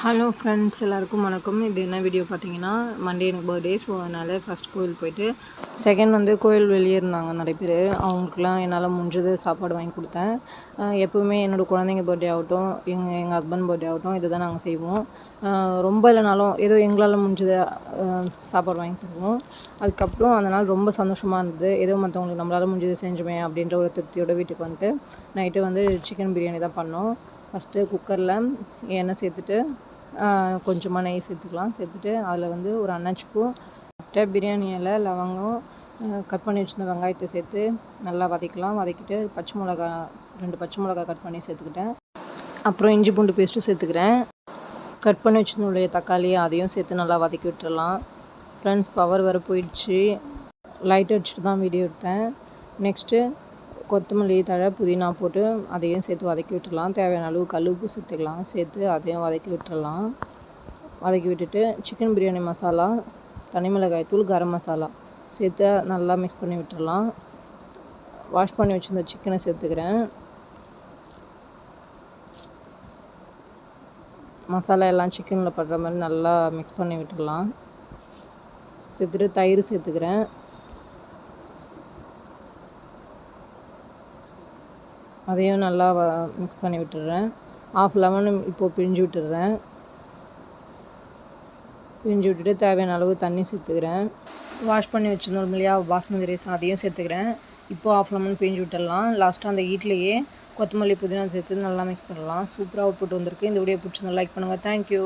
Hello friends, எல்லாருக்கும் வணக்கம். இது என்ன வீடியோ பார்த்தீங்கன்னா, மண்டே எனக்கு பர்த்டே. ஸோ அதனால் ஃபஸ்ட் கோவில் போயிட்டு, செகண்ட் வந்து கோவில் வெளியே இருந்தாங்க நிறைய பேர். அவங்களுக்குலாம் என்னால் முடிஞ்சது சாப்பாடு வாங்கி கொடுத்தேன். எப்போவுமே என்னோடய குழந்தைங்க பர்த்டே ஆகட்டும், எங்கள் ஹஸ்பண்ட் பர்த்டே ஆகட்டும், இதை தான் நாங்கள் செய்வோம். ரொம்ப இல்லைனாலும் ஏதோ எங்களால் முடிஞ்சதை சாப்பாடு வாங்கி தருவோம். அதுக்கப்புறம் அந்த நாள் ரொம்ப சந்தோஷமாக இருந்தது. ஏதோ மற்றவங்களுக்கு நம்மளால் முடிஞ்சதை செஞ்சுமே அப்படின்ற ஒரு திருப்தியோட வீட்டுக்கு வந்துட்டு நைட்டு வந்து சிக்கன் பிரியாணி தான் பண்ணோம். ஃபஸ்ட்டு குக்கரில் எண்ணெய் சேர்த்துட்டு கொஞ்சமாக நெய் சேர்த்துக்கலாம். சேர்த்துட்டு அதில் வந்து ஒரு அன்னாச்சிப்பூ, பட்டை, பிரியாணி இலை, லவங்கம், கட் பண்ணி வச்சுருந்த வெங்காயத்தை சேர்த்து நல்லா வதக்கலாம். வதக்கிட்டு பச்சை மிளகா 2 பச்சை மிளகா கட் பண்ணி சேர்த்துக்கிட்டேன். அப்புறம் இஞ்சி பூண்டு பேஸ்ட்டும் சேர்த்துக்கிறேன். கட் பண்ணி வச்சுருந்தோடைய தக்காளி அதையும் சேர்த்து நல்லா வதக்கி விட்டுறலாம். ஃப்ரெண்ட்ஸ், பவர் வர போயிடுச்சு. லைட் அடிச்சுட்டு தான் வீடியோ எடுத்தேன். நெக்ஸ்ட்டு கொத்தமல்லி தழை, புதினா போட்டு அதையும் சேர்த்து வதக்கி விட்டுடலாம். தேவையான அளவு கல் உப்பு சேர்த்துக்கலாம். சேர்த்து அதையும் வதக்கி விட்டுறலாம். வதக்கி விட்டுட்டு சிக்கன் பிரியாணி மசாலா, தனி மிளகாய் தூள், கரம் மசாலா சேர்த்து நல்லா மிக்ஸ் பண்ணி விட்டுடலாம். வாஷ் பண்ணி வச்சுருந்த சிக்கனை சேர்த்துக்கிறேன். மசாலா எல்லாம் சிக்கனில் படுற மாதிரி நல்லா மிக்ஸ் பண்ணி விட்டுடலாம். சேர்த்துட்டு தயிர் சேர்த்துக்கிறேன். அதையும் நல்லா மிக்ஸ் பண்ணி விட்டுடுறேன். 1/2 லெமன் இப்போது பிழிஞ்சு விட்டுடுறேன். பிழிஞ்சு விட்டுட்டு தேவையான அளவு தண்ணி சேர்த்துக்கிறேன். வாஷ் பண்ணி வச்சுருந்தோம் இல்லையா பாஸ்மதி ரைஸ், அதையும் சேர்த்துக்கிறேன். இப்போது 1/2 லெமன் பிழிஞ்சு விட்டுடலாம். லாஸ்ட்டாக அந்த ஈட்லேயே கொத்தமல்லி, புதினா சேர்த்து நல்லா மிக்ஸ் பண்ணலாம். சூப்பராக போட்டு வந்திருக்கு. இந்த வீடியோ பிடிச்சிருந்தா லைக் பண்ணுங்கள். தேங்க்யூ.